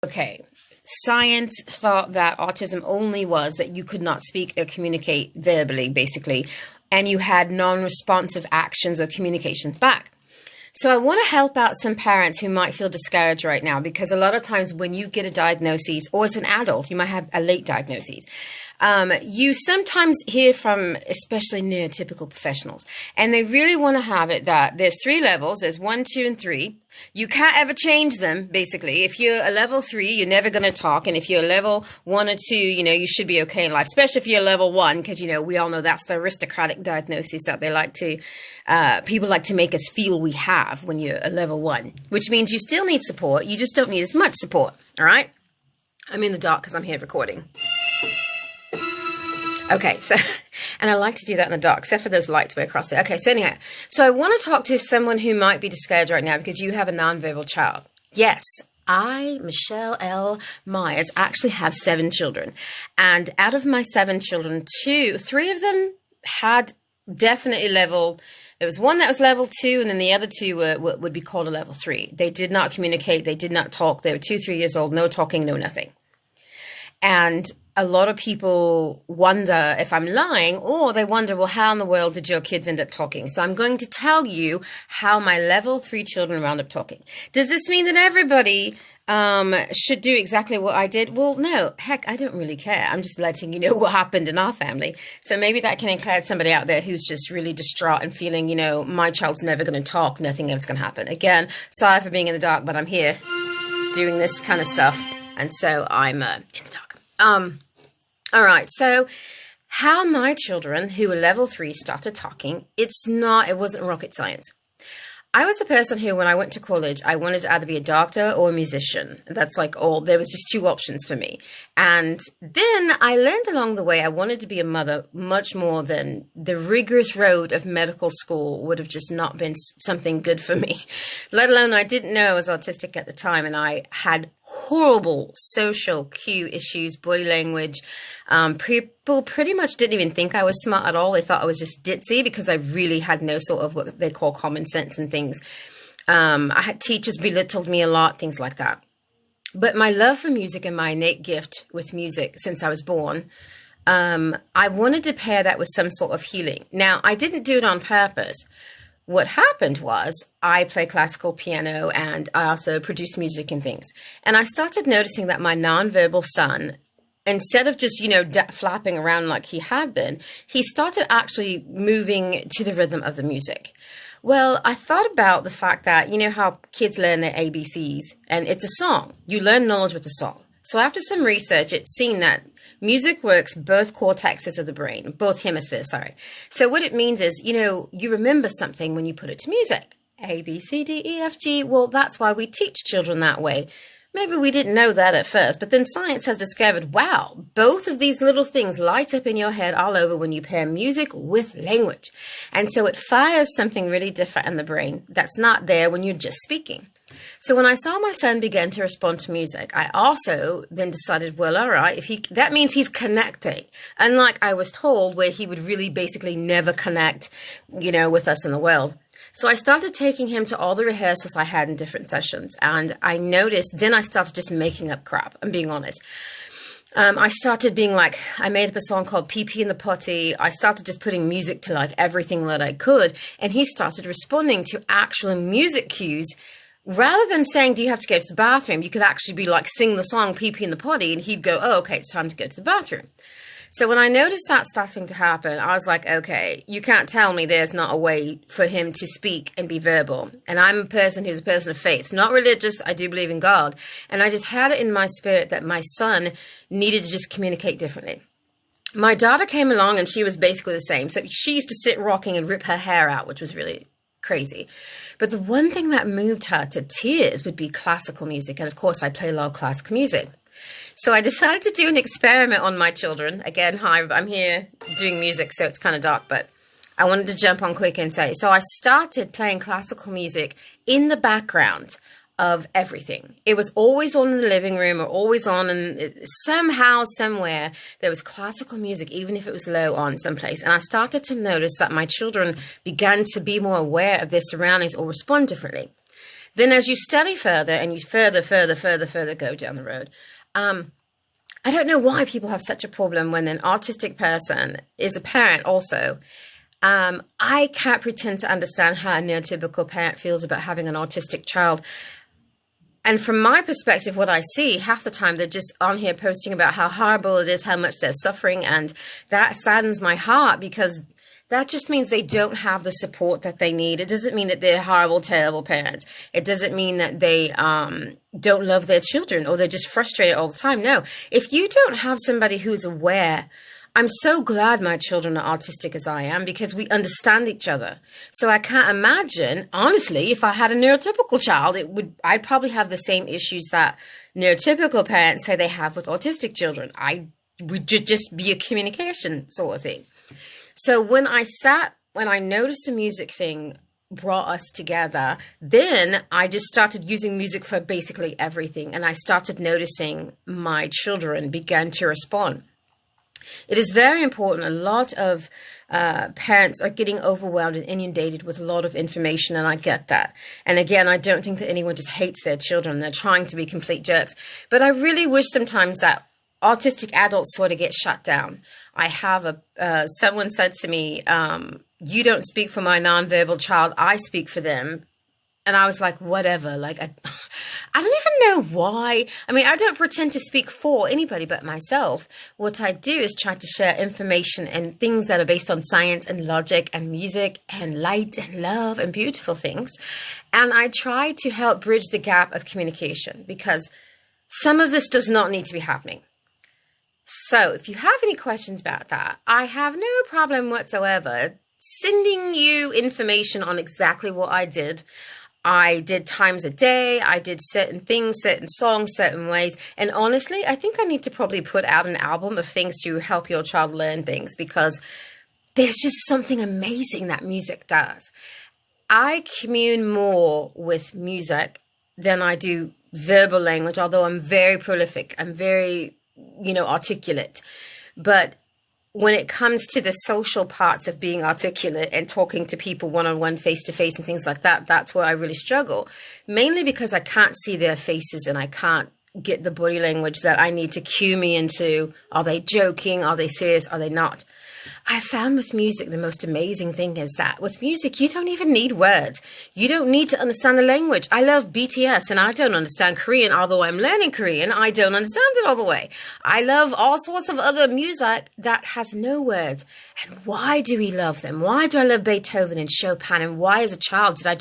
Okay, science thought that autism only was that you could not speak or communicate verbally, basically, and you had non-responsive actions or communication back. So I want to help out some parents who might feel discouraged right now, because a lot of times when you get a diagnosis, or as an adult, you might have a late diagnosis. You sometimes hear from especially neurotypical professionals, and they really want to have it that there's 3 levels. There's 1, 2, and 3. You can't ever change them, basically. If you're a level 3, you're never going to talk. And if you're a level 1 or 2, you should be okay in life, especially if you're level 1, because, we all know that's the aristocratic diagnosis that they like to, people like to make us feel we have when you're a level 1, which means you still need support. You just don't need as much support. All right. I'm in the dark because I'm here recording. Okay, so, and I like to do that in the dark, except for those lights way across there. Okay, so anyhow, so I want to talk to someone who might be discouraged right now because you have a nonverbal child. Yes, I, Michelle L. Myers, actually have 7 children. And out of my 7 children, 3 of them had definitely level. There was one that was level 2, and then the other 2 would be called a level 3. They did not communicate. They did not talk. They were 2, 3 years old, no talking, no nothing. And a lot of people wonder if I'm lying, or they wonder, well, how in the world did your kids end up talking? So I'm going to tell you how my level 3 children wound up talking. Does this mean that everybody should do exactly what I did? Well, no, heck, I don't really care. I'm just letting you know what happened in our family. So maybe that can encourage somebody out there who's just really distraught and feeling, my child's never going to talk. Nothing else going to happen. Again, sorry for being in the dark, but I'm here doing this kind of stuff. And so I'm in the dark. All right. So how my children who were level 3 started talking, it wasn't rocket science. I was a person who, when I went to college, I wanted to either be a doctor or a musician. That's there was just 2 options for me. And then I learned along the way I wanted to be a mother much more than the rigorous road of medical school would have just not been something good for me. Let alone I didn't know I was autistic at the time, and I had horrible social cue issues, body language. People pretty much didn't even think I was smart at all. They thought I was just ditzy because I really had no sort of what they call common sense and things. I had teachers belittled me a lot, things like that. But my love for music and my innate gift with music since I was born, I wanted to pair that with some sort of healing. Now, I didn't do it on purpose. What happened was I play classical piano, and I also produce music and things. And I started noticing that my nonverbal son, instead of just, flapping around like he had been, he started actually moving to the rhythm of the music. Well, I thought about the fact that, how kids learn their ABCs, and it's a song. You learn knowledge with a song. So after some research, it's seen that music works both cortexes of the brain, both hemispheres, sorry. So what it means is, you remember something when you put it to music. A, B, C, D, E, F, G. Well, that's why we teach children that way. Maybe we didn't know that at first, but then science has discovered, wow, both of these little things light up in your head all over when you pair music with language. And so it fires something really different in the brain that's not there when you're just speaking. So when I saw my son begin to respond to music, I also then decided, well, all right, that means he's connecting. Unlike I was told, where he would really basically never connect, with us in the world. So I started taking him to all the rehearsals I had in different sessions. And I noticed, then I started just making up crap, I'm being honest. I started being I made up a song called Pee Pee in the Potty. I started just putting music to everything that I could. And he started responding to actual music cues. Rather than saying, do you have to go to the bathroom? You could actually be sing the song Pee Pee in the Potty, and he'd go, oh, okay, it's time to go to the bathroom. So when I noticed that starting to happen, I was like, okay, you can't tell me there's not a way for him to speak and be verbal. And I'm a person who's a person of faith, not religious. I do believe in God. And I just had it in my spirit that my son needed to just communicate differently. My daughter came along, and she was basically the same. So she used to sit rocking and rip her hair out, which was really crazy. But the one thing that moved her to tears would be classical music. And of course, I play a lot of classical music. So I decided to do an experiment on my children. Again, hi, I'm here doing music, so it's kind of dark, but I wanted to jump on quick and say, so I started playing classical music in the background of everything. It was always on in the living room or always on, and somehow, somewhere, there was classical music, even if it was low on someplace. And I started to notice that my children began to be more aware of their surroundings or respond differently. Then as you study further and you further go down the road, I don't know why people have such a problem when an autistic person is a parent also. I can't pretend to understand how a neurotypical parent feels about having an autistic child. And from my perspective, what I see half the time, they're just on here posting about how horrible it is, how much they're suffering. And that saddens my heart, because that just means they don't have the support that they need. It doesn't mean that they're horrible, terrible parents. It doesn't mean that they don't love their children or they're just frustrated all the time. No, if you don't have somebody who's aware, I'm so glad my children are autistic as I am, because we understand each other. So I can't imagine, honestly, if I had a neurotypical child, I'd probably have the same issues that neurotypical parents say they have with autistic children. I would just be a communication sort of thing. So when I noticed the music thing brought us together, then I just started using music for basically everything. And I started noticing my children began to respond. It is very important. A lot of parents are getting overwhelmed and inundated with a lot of information, and I get that. And again, I don't think that anyone just hates their children. They're trying to be complete jerks. But I really wish sometimes that autistic adults sort of get shut down. I have someone said to me, you don't speak for my nonverbal child, I speak for them. And I was like, whatever, like, I don't even know why. I mean, I don't pretend to speak for anybody but myself. What I do is try to share information and things that are based on science and logic and music and light and love and beautiful things. And I try to help bridge the gap of communication, because some of this does not need to be happening. So if you have any questions about that, I have no problem whatsoever sending you information on exactly what I did. I did times a day. I did certain things, certain songs, certain ways. And honestly, I think I need to probably put out an album of things to help your child learn things, because there's just something amazing that music does. I commune more with music than I do verbal language, although I'm very prolific. I'm very, articulate. But when it comes to the social parts of being articulate and talking to people one-on-one, face-to-face and things like that, that's where I really struggle. Mainly because I can't see their faces and I can't get the body language that I need to cue me into. Are they joking? Are they serious? Are they not? I found with music, the most amazing thing is that with music, you don't even need words. You don't need to understand the language. I love BTS and I don't understand Korean, although I'm learning Korean. I don't understand it all the way. I love all sorts of other music that has no words. And why do we love them? Why do I love Beethoven and Chopin? And why as a child did I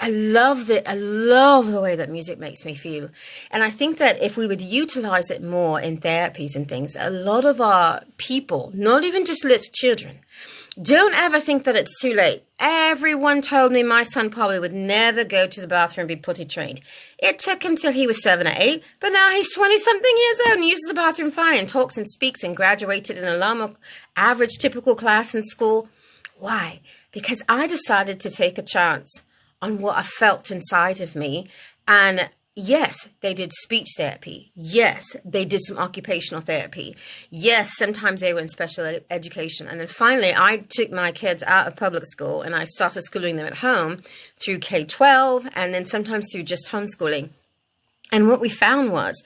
love the way that music makes me feel. And I think that if we would utilize it more in therapies and things, a lot of our people, not even just little children, don't ever think that it's too late. Everyone told me my son probably would never go to the bathroom and be potty trained. It took him till he was 7 or 8, but now he's 20-something years old and uses the bathroom fine and talks and speaks and graduated in a normal, average, typical class in school. Why? Because I decided to take a chance on what I felt inside of me. And yes, they did speech therapy. Yes, they did some occupational therapy. Yes, sometimes they were in special education. And then finally, I took my kids out of public school and I started schooling them at home through K-12 and then sometimes through just homeschooling. And what we found was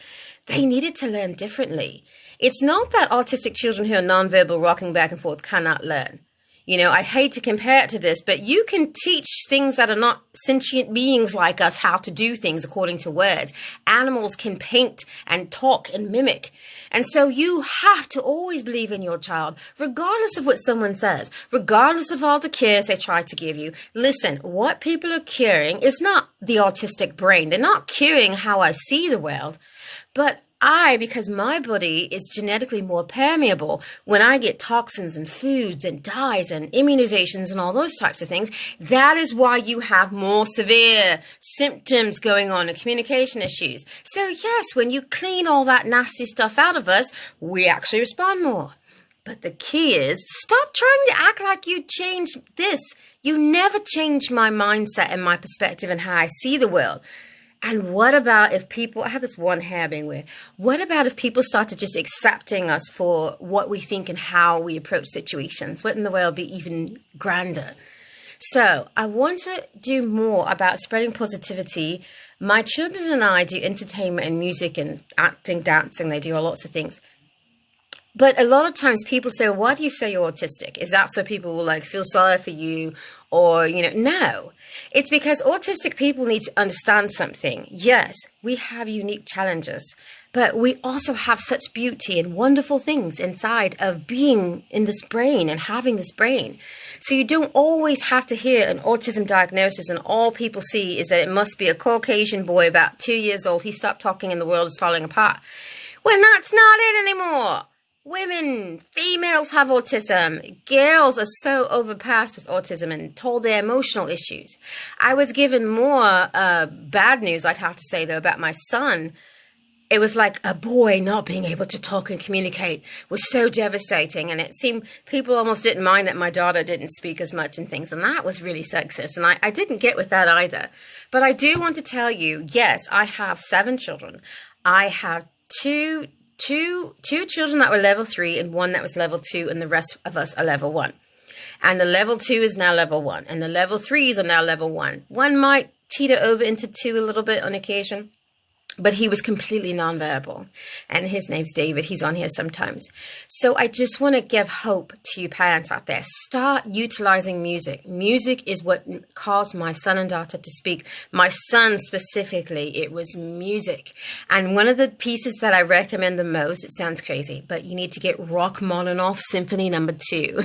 they needed to learn differently. It's not that autistic children who are nonverbal rocking back and forth cannot learn. I hate to compare it to this, but you can teach things that are not sentient beings like us how to do things according to words. Animals can paint and talk and mimic. And so you have to always believe in your child, regardless of what someone says, regardless of all the cures they try to give you. Listen, what people are curing is not the autistic brain. They're not curing how I see the world, but because my body is genetically more permeable, when I get toxins and foods and dyes and immunizations and all those types of things, that is why you have more severe symptoms going on and communication issues. So yes, when you clean all that nasty stuff out of us, we actually respond more. But the key is stop trying to act like you changed this. You never changed my mindset and my perspective and how I see the world. And what about if people, I have this one hair being weird. What about if people started just accepting us for what we think and how we approach situations? Wouldn't the world be even grander? So I want to do more about spreading positivity. My children and I do entertainment and music and acting, dancing. They do all lots of things. But a lot of times people say, well, why do you say you're autistic? Is that so people will like feel sorry for you? Or, no. It's because autistic people need to understand something. Yes, we have unique challenges, but we also have such beauty and wonderful things inside of being in this brain and having this brain. So you don't always have to hear an autism diagnosis and all people see is that it must be a Caucasian boy about 2 years old. He stopped talking and the world is falling apart. Well, that's not it anymore. Women, females have autism. Girls are so overpassed with autism and told their emotional issues. I was given more bad news, I'd have to say, though, about my son. It was like a boy not being able to talk and communicate was so devastating. And it seemed people almost didn't mind that my daughter didn't speak as much and things. And that was really sexist. And I didn't get with that either. But I do want to tell you, yes, I have 7 children. I have two children that were level 3 and one that was level 2, and the rest of us are level 1. And the level 2 is now level 1, and the level 3s are now level 1. One might teeter over into 2 a little bit on occasion, but he was completely nonverbal. And his name's David. He's on here sometimes. So I just want to give hope to you parents out there. Start utilizing music. Music is what caused my son and daughter to speak. My son specifically, it was music. And one of the pieces that I recommend the most, it sounds crazy, but you need to get Rachmaninoff Symphony No. 2.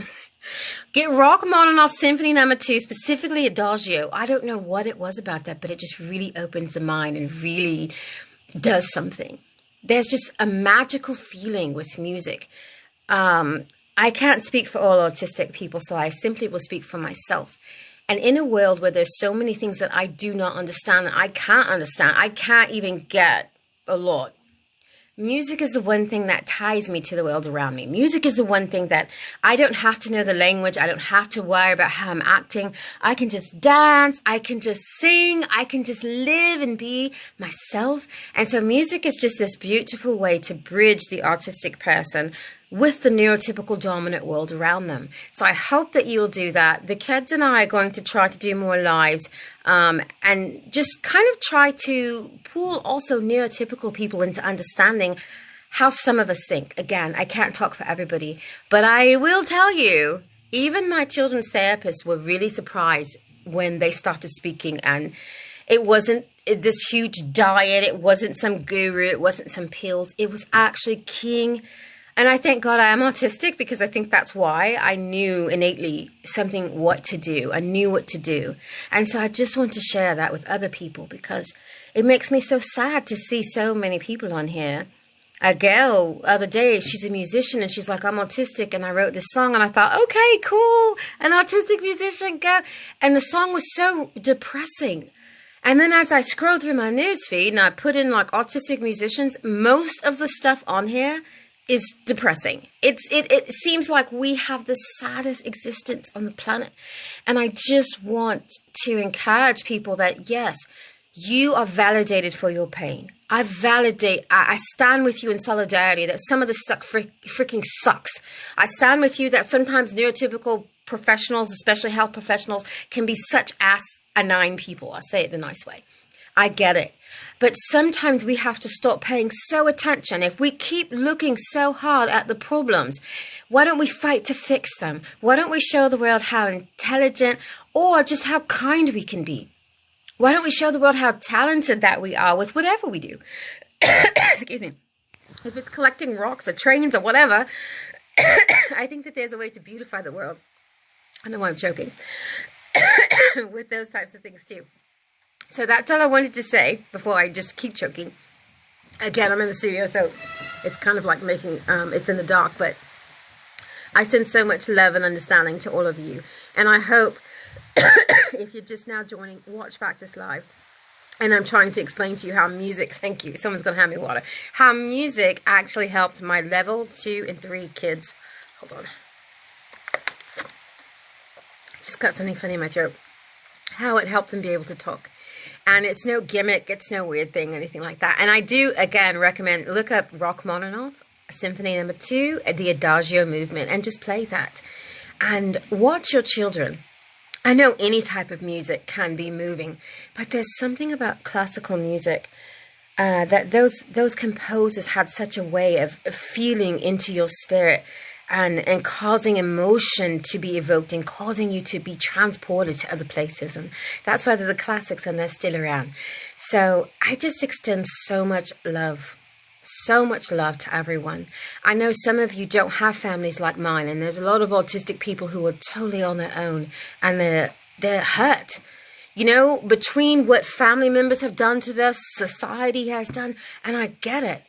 Get Rachmaninoff Symphony No. 2, specifically Adagio. I don't know what it was about that, but it just really opens the mind and really does something. There's just a magical feeling with music. I can't speak for all autistic people, so I simply will speak for myself. And in a world where there's so many things that I do not understand, I can't even get a lot. Music is the one thing that ties me to the world around me. Music is the one thing that I don't have to know the language. I don't have to worry about how I'm acting. I can just dance. I can just sing. I can just live and be myself. And so music is just this beautiful way to bridge the autistic person with the neurotypical dominant world around them. So I hope that you will do that. The kids and I are going to try to do more lives and just kind of try to pull also neurotypical people into understanding how some of us think. Again, I can't talk for everybody, but I will tell you, even my children's therapists were really surprised when they started speaking, and it wasn't this huge diet, it wasn't some guru, it wasn't some pills, it was actually King. And I thank God I am autistic, because I think that's why I knew innately what to do. I knew what to do. And so I just want to share that with other people, because it makes me so sad to see so many people on here. A girl other day, she's a musician, and she's like, I'm autistic, and I wrote this song, and I thought, okay, cool, an autistic musician, go. And the song was so depressing. And then as I scroll through my newsfeed and I put in like autistic musicians, most of the stuff on here is depressing. It seems like we have the saddest existence on the planet. And I just want to encourage people that, yes, you are validated for your pain. I stand with you in solidarity that some of the stuff freaking sucks. I stand with you that sometimes neurotypical professionals, especially health professionals, can be such asinine people. I'll say it the nice way. I get it. But sometimes we have to stop paying so attention. If we keep looking so hard at the problems, why don't we fight to fix them? Why don't we show the world how intelligent or just how kind we can be? Why don't we show the world how talented that we are with whatever we do? Excuse me. If it's collecting rocks or trains or whatever, I think that there's a way to beautify the world. I know why I'm joking. With those types of things too. So that's all I wanted to say before I just keep choking. Again, I'm in the studio, so it's kind of like making, it's in the dark, but I send so much love and understanding to all of you. And I hope if you're just now joining, watch back this live. And I'm trying to explain to you how music, thank you, someone's going to hand me water, how music actually helped my level 2 and 3 kids. Hold on. Just got something funny in my throat. How it helped them be able to talk. And it's no gimmick, it's no weird thing, anything like that. And I do, again, recommend, look up Rachmaninoff, Symphony No. 2, the Adagio movement, and just play that. And watch your children. I know any type of music can be moving, but there's something about classical music that those composers had such a way of feeling into your spirit and causing emotion to be evoked and causing you to be transported to other places. And that's why they're the classics and they're still around. So I just extend so much love to everyone. I know some of you don't have families like mine, and there's a lot of autistic people who are totally on their own, and they're hurt. You know, between what family members have done to this, society has done, and I get it.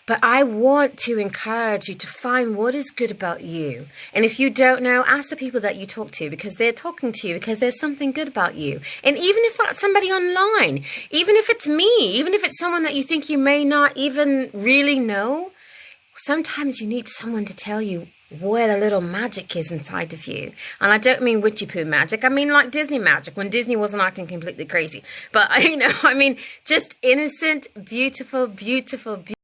But I want to encourage you to find what is good about you. And if you don't know, ask the people that you talk to, because they're talking to you because there's something good about you. And even if that's somebody online, even if it's me, even if it's someone that you think you may not even really know, sometimes you need someone to tell you where the little magic is inside of you. And I don't mean witchy poo magic. I mean like Disney magic, when Disney wasn't acting completely crazy. But, I mean, just innocent, beautiful, beautiful, beautiful.